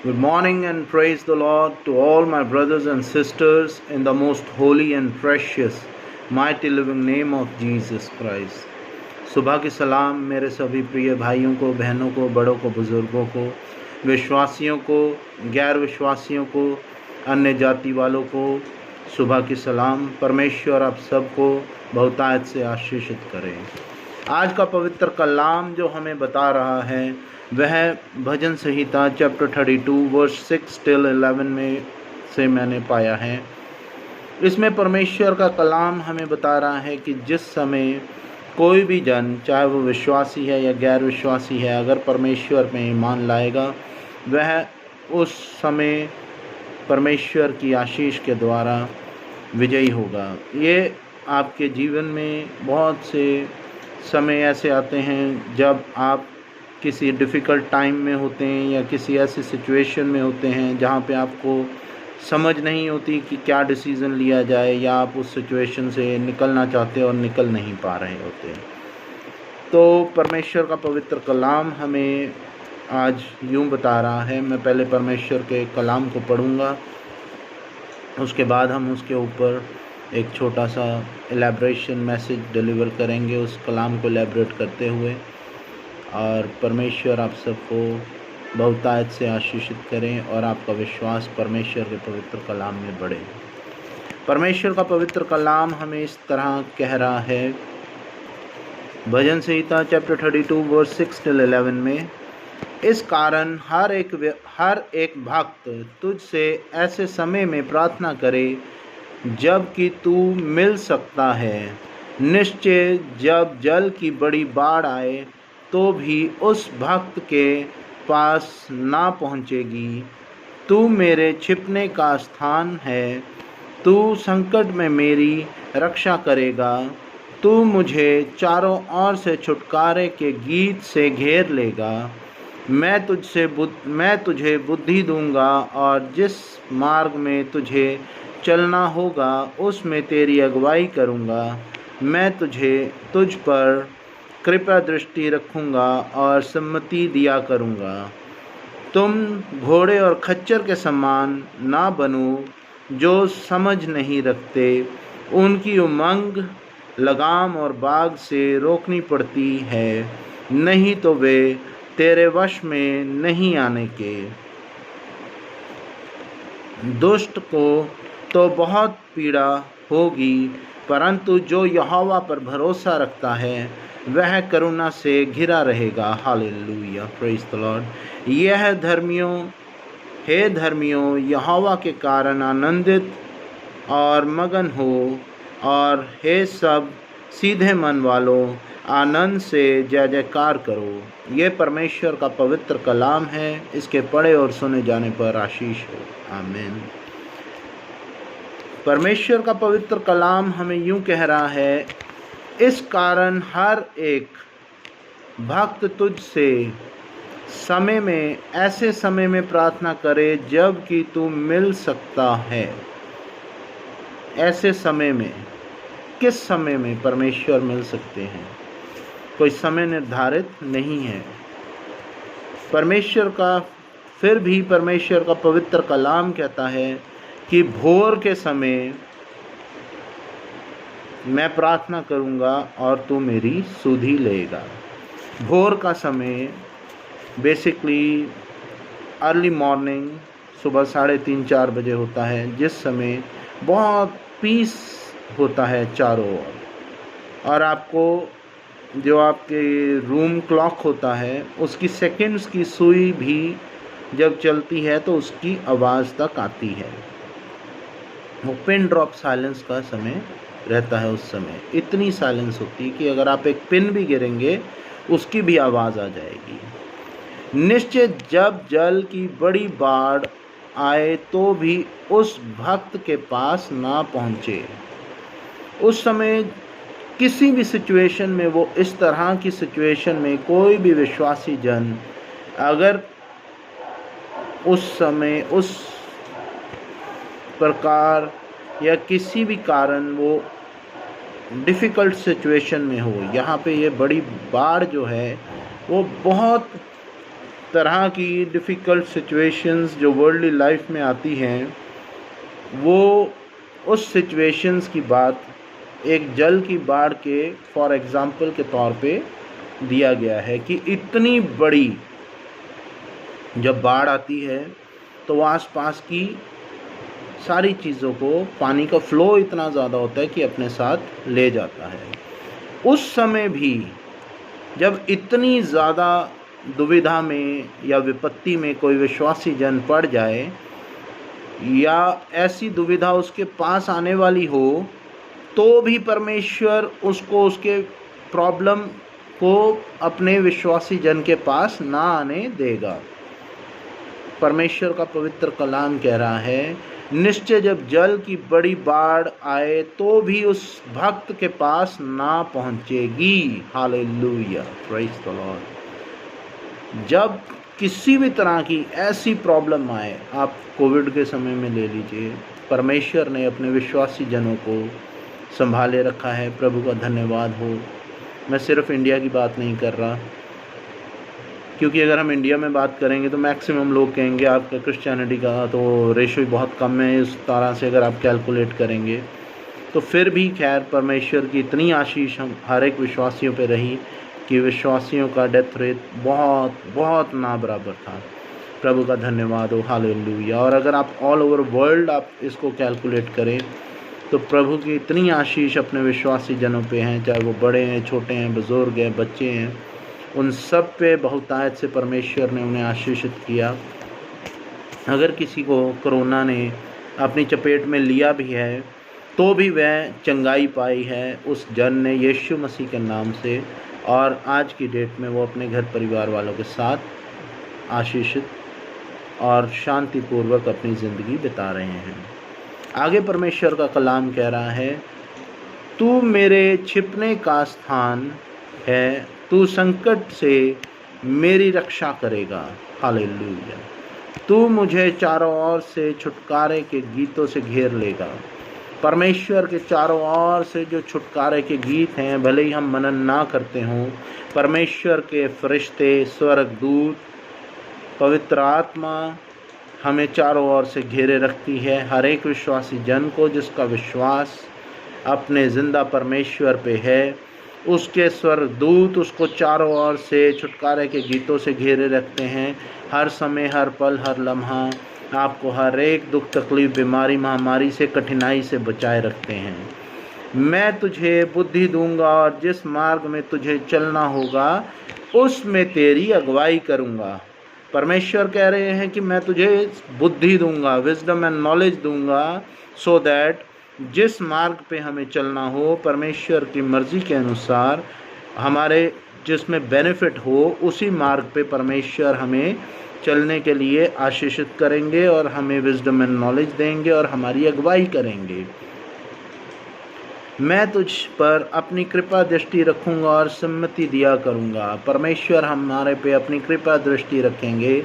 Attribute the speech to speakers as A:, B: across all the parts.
A: Good morning and praise the Lord to all my brothers and sisters in the most holy and precious, mighty living name of Jesus Christ. सुबह की सलाम मेरे सभी प्रिय भाइयों को, बहनों को, बड़ों को, बुजुर्गों को, विश्वासियों को, गैर विश्वासियों को, अन्य जाति वालों को सुबह की सलाम। परमेश्वर आप सबको बहुतायत से आशीषित करें। आज का पवित्र कलाम जो हमें बता रहा है वह भजन संहिता चैप्टर 32 वर्स 6 till 11 में से मैंने पाया है। इसमें परमेश्वर का कलाम हमें बता रहा है कि जिस समय कोई भी जन, चाहे वो विश्वासी है या गैर विश्वासी है, अगर परमेश्वर में ईमान लाएगा वह उस समय परमेश्वर की आशीष के द्वारा विजयी होगा। ये आपके जीवन में बहुत से समय ऐसे आते हैं जब आप किसी डिफ़िकल्ट टाइम में होते हैं या किसी ऐसी सिचुएशन में होते हैं जहाँ पे आपको समझ नहीं होती कि क्या डिसीज़न लिया जाए, या आप उस सिचुएशन से निकलना चाहते और निकल नहीं पा रहे होते। तो परमेश्वर का पवित्र कलाम हमें आज यूँ बता रहा है। मैं पहले परमेश्वर के कलाम को पढ़ूँगा, उसके बाद हम उसके ऊपर एक छोटा सा एलैबोरेशन मैसेज डिलीवर करेंगे उस कलाम को एलैबोरेट करते हुए। और परमेश्वर आप सबको बहुतायत से आशीषित करें और आपका विश्वास परमेश्वर के पवित्र कलाम में बढ़े। परमेश्वर का पवित्र कलाम हमें इस तरह कह रहा है भजन संहिता चैप्टर 32 वर्स 6 till 11 में, इस कारण हर एक भक्त तुझसे ऐसे समय में प्रार्थना करे जब कि तू मिल सकता है। निश्चय जब जल की बड़ी बाढ़ आए तो भी उस भक्त के पास ना पहुँचेगी। तू मेरे छिपने का स्थान है, तू संकट में मेरी रक्षा करेगा। तू मुझे चारों ओर से छुटकारे के गीत से घेर लेगा। मैं तुझे बुद्धि दूंगा और जिस मार्ग में तुझे चलना होगा उसमें तेरी अगुवाई करूंगा। मैं तुझ पर कृपा दृष्टि रखूंगा और सम्मति दिया करूंगा। तुम घोड़े और खच्चर के समान ना बनो जो समझ नहीं रखते। उनकी उमंग लगाम और बाग से रोकनी पड़ती है, नहीं तो वे तेरे वश में नहीं आने के। दुष्ट को तो बहुत पीड़ा होगी, परंतु जो यहोवा पर भरोसा रखता है वह करुणा से घिरा रहेगा। Hallelujah, praise the Lord. यह धर्मियों यहोवा के कारण आनंदित और मगन हो, और हे सब सीधे मन वालों आनंद से जय जयकार करो। ये परमेश्वर का पवित्र कलाम है, इसके पढ़े और सुने जाने पर आशीष हो। आमीन। परमेश्वर का पवित्र कलाम हमें यूँ कह रहा है, इस कारण हर एक भक्त तुझसे ऐसे समय में प्रार्थना करे जब कि तू मिल सकता है। ऐसे समय में, किस समय में परमेश्वर मिल सकते हैं? कोई समय निर्धारित नहीं है। फिर भी परमेश्वर का पवित्र कलाम कहता है कि भोर के समय मैं प्रार्थना करूंगा और तू मेरी सुधि लेगा। भोर का समय बेसिकली अर्ली मॉर्निंग, सुबह 3:30-4 बजे होता है, जिस समय बहुत पीस होता है चारों ओर, और आपको जो आपके रूम क्लॉक होता है उसकी सेकंड्स की सुई भी जब चलती है तो उसकी आवाज़ तक आती है। वो पिन ड्रॉप साइलेंस का समय रहता है। उस समय इतनी साइलेंस होती है कि अगर आप एक पिन भी गिरेंगे उसकी भी आवाज़ आ जाएगी। निश्चय जब जल की बड़ी बाढ़ आए तो भी उस भक्त के पास ना पहुँचे। उस समय किसी भी सिचुएशन में, वो इस तरह की सिचुएशन में कोई भी विश्वासी जन अगर उस समय उस प्रकार या किसी भी कारण वो डिफ़िकल्ट सिचुएशन में हो, यहाँ पे ये बड़ी बाढ़ जो है वो बहुत तरह की डिफ़िकल्ट सिचुएशंस जो वर्ल्डली लाइफ में आती हैं, वो उस सिचुएशंस की बात एक जल की बाढ़ के फॉर एग्ज़ाम्पल के तौर पे दिया गया है कि इतनी बड़ी जब बाढ़ आती है तो आसपास की सारी चीज़ों को पानी का फ्लो इतना ज़्यादा होता है कि अपने साथ ले जाता है। उस समय भी जब इतनी ज़्यादा दुविधा में या विपत्ति में कोई विश्वासी जन पड़ जाए या ऐसी दुविधा उसके पास आने वाली हो, तो भी परमेश्वर उसको उसके प्रॉब्लम को अपने विश्वासी जन के पास ना आने देगा। परमेश्वर का पवित्र कलाम कह रहा है, निश्चय जब जल की बड़ी बाढ़ आए तो भी उस भक्त के पास ना पहुंचेगी। Hallelujah, praise the Lord. जब किसी भी तरह की ऐसी प्रॉब्लम आए, आप कोविड के समय में ले लीजिए, परमेश्वर ने अपने विश्वासी जनों को संभाले रखा है। प्रभु का धन्यवाद हो। मैं सिर्फ इंडिया की बात नहीं कर रहा, क्योंकि अगर हम इंडिया में बात करेंगे तो मैक्सिमम लोग कहेंगे आपका क्रिश्चियनिटी का तो रेशो बहुत कम है, इस तरह से अगर आप कैलकुलेट करेंगे तो फिर भी खैर परमेश्वर की इतनी आशीष हम हर एक विश्वासियों पे रही कि विश्वासियों का डेथ रेट बहुत बहुत ना बराबर था। प्रभु का धन्यवाद हो, हालेलुया। और अगर आप ऑल ओवर वर्ल्ड आप इसको कैलकुलेट करें तो प्रभु की इतनी आशीष अपने विश्वासी जनों पे हैं, चाहे वो बड़े हैं, छोटे हैं, बुज़ुर्ग हैं, बच्चे हैं, उन सब पे बहुतायत से परमेश्वर ने उन्हें आशीषित किया। अगर किसी को कोरोना ने अपनी चपेट में लिया भी है तो भी वह चंगाई पाई है उस जन ने यीशु मसीह के नाम से, और आज की डेट में वो अपने घर परिवार वालों के साथ आशीषित और शांतिपूर्वक अपनी ज़िंदगी बिता रहे हैं। आगे परमेश्वर का कलाम कह रहा है, तू मेरे छिपने का स्थान है, तू संकट से मेरी रक्षा करेगा। हालेलुया। तू मुझे चारों ओर से छुटकारे के गीतों से घेर लेगा। परमेश्वर के चारों ओर से जो छुटकारे के गीत हैं, भले ही हम मनन ना करते हों, परमेश्वर के फरिश्ते, स्वर्गदूत, पवित्र आत्मा हमें चारों ओर से घेरे रखती है। हर एक विश्वासी जन को जिसका विश्वास अपने ज़िंदा परमेश्वर पे है, उसके स्वर्गदूत उसको चारों ओर से छुटकारे के गीतों से घेरे रखते हैं। हर समय, हर पल, हर लम्हा आपको हर एक दुख, तकलीफ़, बीमारी, महामारी से, कठिनाई से बचाए रखते हैं। मैं तुझे बुद्धि दूंगा और जिस मार्ग में तुझे चलना होगा उसमें तेरी अगुवाई करूंगा। परमेश्वर कह रहे हैं कि मैं तुझे बुद्धि दूंगा, विजडम एंड नॉलेज दूंगा, सो दैट जिस मार्ग पे हमें चलना हो परमेश्वर की मर्ज़ी के अनुसार, हमारे जिसमें बेनिफिट हो, उसी मार्ग पे परमेश्वर हमें चलने के लिए आशीषित करेंगे और हमें विजडम एंड नॉलेज देंगे और हमारी अगुवाई करेंगे। मैं तुझ पर अपनी कृपा दृष्टि रखूँगा और सम्मति दिया करूँगा। परमेश्वर हमारे पे अपनी कृपा दृष्टि रखेंगे,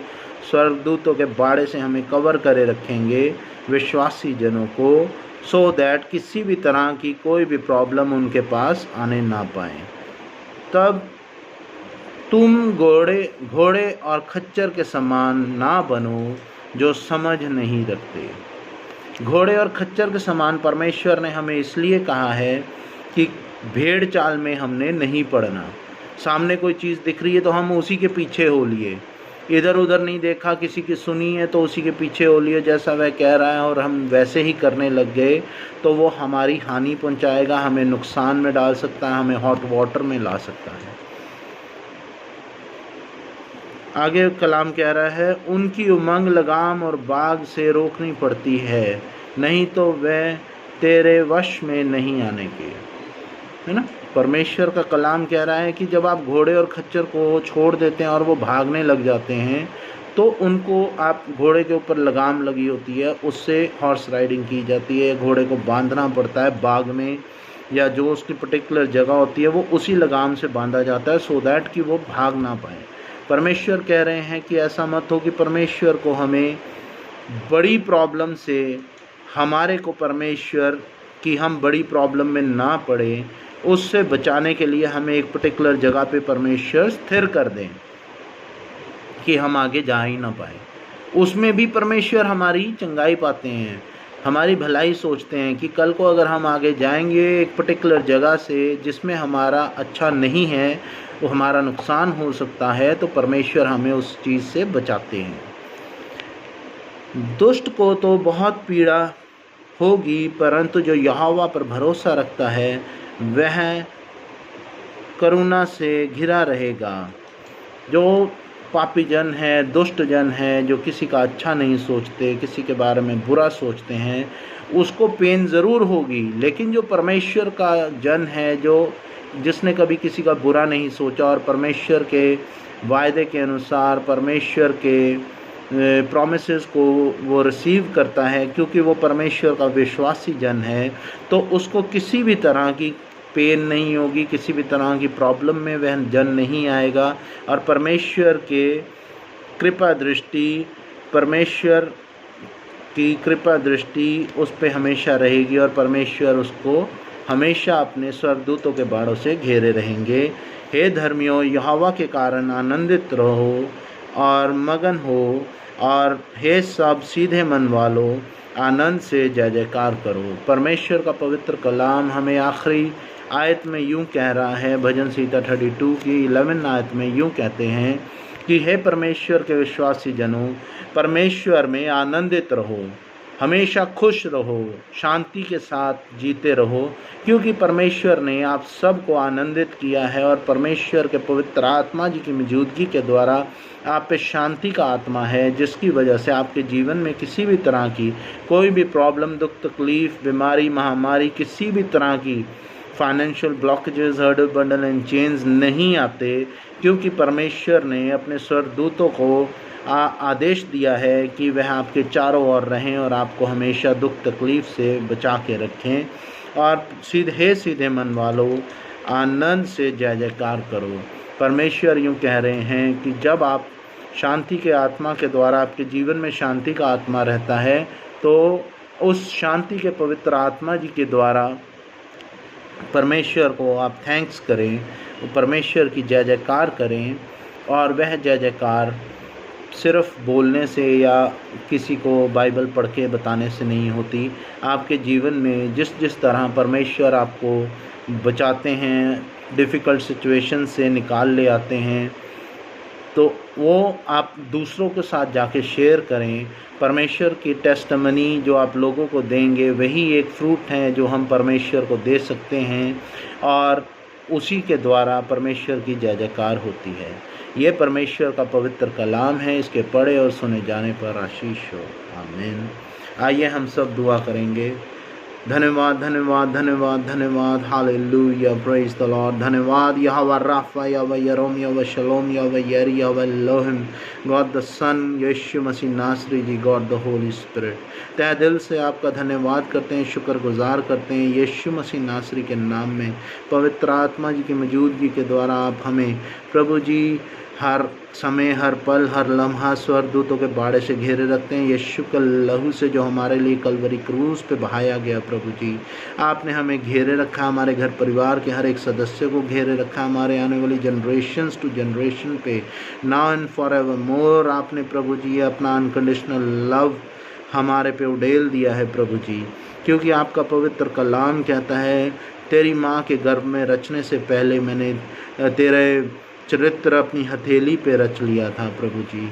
A: स्वर्गदूतों के बाड़े से हमें कवर करे रखेंगे विश्वासी जनों को, सो दैट किसी भी तरह की कोई भी प्रॉब्लम उनके पास आने ना पाए। तब तुम घोड़े और खच्चर के समान ना बनो जो समझ नहीं रखते। घोड़े और खच्चर के समान परमेश्वर ने हमें इसलिए कहा है कि भेड़ चाल में हमने नहीं पड़ना। सामने कोई चीज़ दिख रही है तो हम उसी के पीछे हो लिए, इधर उधर नहीं देखा, किसी की सुनी है तो उसी के पीछे हो लिए, जैसा वह कह रहा है और हम वैसे ही करने लग गए तो वो हमारी हानि पहुंचाएगा, हमें नुकसान में डाल सकता है, हमें हॉट वाटर में ला सकता है। आगे कलाम कह रहा है, उनकी उमंग लगाम और बाग से रोकनी पड़ती है, नहीं तो वह तेरे वश में नहीं आने के, है ना। परमेश्वर का कलाम कह रहा है कि जब आप घोड़े और खच्चर को छोड़ देते हैं और वो भागने लग जाते हैं तो उनको, आप घोड़े के ऊपर लगाम लगी होती है, उससे हॉर्स राइडिंग की जाती है, घोड़े को बांधना पड़ता है बाग में या जो उसकी पर्टिकुलर जगह होती है वो उसी लगाम से बांधा जाता है, सो दैट कि वो भाग ना पाए। परमेश्वर कह रहे हैं कि ऐसा मत हो कि परमेश्वर को हमें बड़ी प्रॉब्लम से, हमारे को परमेश्वर कि हम बड़ी प्रॉब्लम में ना पड़े, उससे बचाने के लिए हमें एक पर्टिकुलर जगह पे परमेश्वर स्थिर कर दें कि हम आगे जा ही ना पाए। उसमें भी परमेश्वर हमारी चंगाई पाते हैं, हमारी भलाई सोचते हैं कि कल को अगर हम आगे जाएंगे एक पर्टिकुलर जगह से जिसमें हमारा अच्छा नहीं है, वो हमारा नुकसान हो सकता है, तो परमेश्वर हमें उस चीज़ से बचाते हैं। दुष्ट को तो बहुत पीड़ा होगी, परंतु जो यहोवा पर भरोसा रखता है वह करुणा से घिरा रहेगा। जो पापी जन है, दुष्ट जन है, जो किसी का अच्छा नहीं सोचते, किसी के बारे में बुरा सोचते हैं, उसको पेन ज़रूर होगी। लेकिन जो परमेश्वर का जन है, जो जिसने कभी किसी का बुरा नहीं सोचा और परमेश्वर के वायदे के अनुसार परमेश्वर के प्रॉमिसेस को वो रिसीव करता है, क्योंकि वो परमेश्वर का विश्वासी जन है, तो उसको किसी भी तरह की पेन नहीं होगी, किसी भी तरह की प्रॉब्लम में वह जन नहीं आएगा। और परमेश्वर के कृपा दृष्टि, परमेश्वर की कृपा दृष्टि उस पर हमेशा रहेगी और परमेश्वर उसको हमेशा अपने स्वर्गदूतों के बाड़ों से घेरे रहेंगे। हे धर्मियों, यहोवा के कारण आनंदित रहो और मगन हो, और हे सब सीधे मन वालों, आनंद से जय जयकार करो। परमेश्वर का पवित्र कलाम हमें आखिरी आयत में यूँ कह रहा है, भजन संहिता 32 की 11 आयत में यूँ कहते हैं कि हे परमेश्वर के विश्वासी जनों, परमेश्वर में आनंदित रहो, हमेशा खुश रहो, शांति के साथ जीते रहो, क्योंकि परमेश्वर ने आप सबको आनंदित किया है और परमेश्वर के पवित्र आत्मा जी की मौजूदगी के द्वारा आप पे शांति का आत्मा है, जिसकी वजह से आपके जीवन में किसी भी तरह की कोई भी प्रॉब्लम, दुख, तकलीफ, बीमारी, महामारी, किसी भी तरह की financial blockages, hurdle, bundle and change नहीं आते, क्योंकि परमेश्वर ने अपने स्वर्गदूतों को आदेश दिया है कि वह आपके चारों ओर रहें और आपको हमेशा दुख तकलीफ़ से बचा के रखें। और सीधे मन वालों, आनंद से जय जयकार करो। परमेश्वर यूँ कह रहे हैं कि जब आप शांति के आत्मा के द्वारा, आपके जीवन में शांति का आत्मा रहता है, तो उस शांति के पवित्र आत्मा जी के द्वारा परमेश्वर को आप थैंक्स करें, परमेश्वर की जय जयकार करें। और वह जय जयकार सिर्फ बोलने से या किसी को बाइबल पढ़ के बताने से नहीं होती। आपके जीवन में जिस जिस तरह परमेश्वर आपको बचाते हैं, डिफ़िकल्ट सिचुएशन से निकाल ले आते हैं, तो वो आप दूसरों के साथ जाके शेयर करें। परमेश्वर की टेस्टमनी जो आप लोगों को देंगे, वही एक फ्रूट है जो हम परमेश्वर को दे सकते हैं, और उसी के द्वारा परमेश्वर की जय जयकार होती है। ये परमेश्वर का पवित्र कलाम है, इसके पढ़े और सुने जाने पर आशीष हो। आमीन। आइए हम सब दुआ करेंगे। धन्यवाद, धन्यवाद, धन्यवाद, धन्यवाद। Hallelujah, praise the lord. धन्यवाद यहोवा राफा, यहोवा यरोम, यहोवा शलोम, यहोवा यरी, यहोवा एलोहिम, गॉड द सन, यीशु मसीह नासरी ji, God the holy spirit. तहे दिल से आपका धन्यवाद करते हैं, शुक्रगुजार करते हैं यीशु मसीह नासरी के नाम में। पवित्र आत्मा जी की मौजूदगी के द्वारा आप हमें प्रभु जी हर समय, हर पल, हर लम्हा स्वर्गदूतों के बाड़े से घेरे रखते हैं। यीशु के लहू से जो हमारे लिए कलवरी क्रूस पे बहाया गया, प्रभु जी आपने हमें घेरे रखा, हमारे घर परिवार के हर एक सदस्य को घेरे रखा, हमारे आने वाली जनरेशन्स टू जनरेशन पे, now and for ever more आपने प्रभु जी अपना अनकंडीशनल लव हमारे पे उड़ेल दिया है प्रभु जी। क्योंकि आपका पवित्र कलाम कहता है, तेरी माँ के गर्भ में रचने से पहले मैंने तेरे चरित्र अपनी हथेली पे रच लिया था प्रभु जी।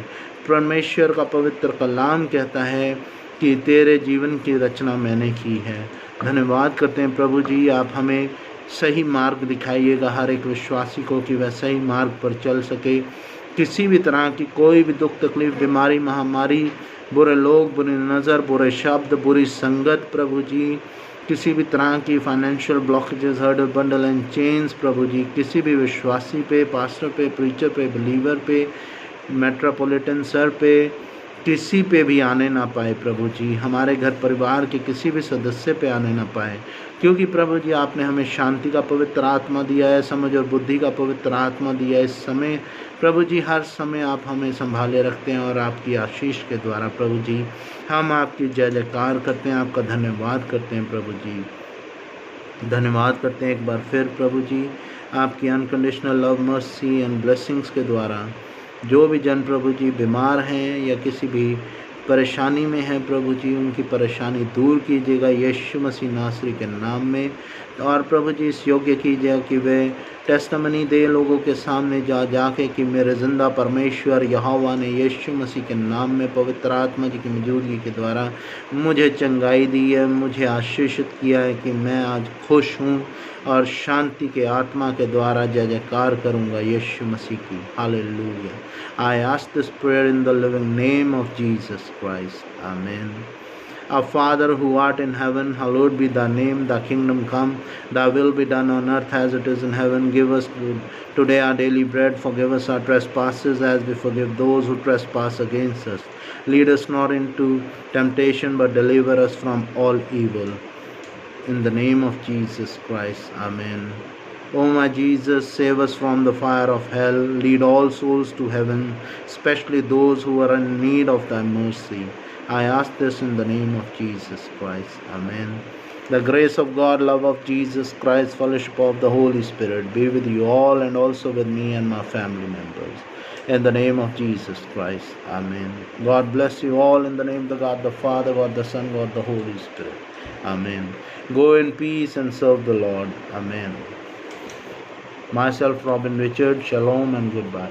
A: परमेश्वर का पवित्र कलाम कहता है कि तेरे जीवन की रचना मैंने की है। धन्यवाद करते हैं प्रभु जी, आप हमें सही मार्ग दिखाइएगा हर एक विश्वासी को, कि वह सही मार्ग पर चल सके। किसी भी तरह की कोई भी दुख तकलीफ, बीमारी, महामारी, बुरे लोग, बुरी नज़र, बुरे शब्द, बुरी संगत प्रभु जी, किसी भी तरह की financial blockages, hurdle, bundle and chains प्रभु जी, किसी भी विश्वासी पे, पास्टर पे, प्रीचर पे, बिलीवर पे, मेट्रोपॉलिटन सर पे, किसी पे भी आने ना पाए प्रभु जी। हमारे घर परिवार के किसी भी सदस्य पे आने ना पाए, क्योंकि प्रभु जी आपने हमें शांति का पवित्र आत्मा दिया है, समझ और बुद्धि का पवित्र आत्मा दिया है। इस समय प्रभु जी हर समय आप हमें संभाले रखते हैं, और आपकी आशीष के द्वारा प्रभु जी हम आपकी जय जयकार करते हैं, आपका धन्यवाद करते हैं प्रभु जी। धन्यवाद करते हैं एक बार फिर प्रभु जी, आपकी unconditional love, mercy and blessings के द्वारा जो भी जन प्रभु जी बीमार हैं या किसी भी परेशानी में हैं प्रभु जी, उनकी परेशानी दूर कीजिएगा यीशु मसीह नासरी के नाम में। और प्रभु जी इस योग्य कीजिएगा कि वे टेस्टमनी दे लोगों के सामने जाके कि मेरे ज़िंदा परमेश्वर यहोवा ने यीशु मसीह के नाम में पवित्र आत्मा जी की मौजूदगी के द्वारा मुझे चंगाई दी है, मुझे आशीषित किया है कि मैं आज खुश हूँ और शांति के आत्मा के द्वारा जय जयकार करूँगा यीशु मसीह की। Hallelujah. I ask this prayer in the living name of Jesus Christ, amen. Our Father who art in heaven, hallowed be thy name, thy kingdom come, thy will be done on earth as it is in heaven. Give us today our daily bread, forgive us our trespasses as we forgive those who trespass against us. Lead us not into temptation, but deliver us from all evil. In the name of Jesus Christ, amen. O my Jesus, save us from the fire of hell, lead all souls to heaven, especially those who are in need of thy mercy. I ask this in the name of Jesus Christ. Amen. The grace of God, love of Jesus Christ, fellowship of the Holy Spirit be with you all and also with me and my family members. In the name of Jesus Christ. Amen. God bless you all in the name of the God the Father, God the Son, God the Holy Spirit. Amen. Go in peace and serve the Lord. Amen. Myself, Robin Richard. Shalom and goodbye.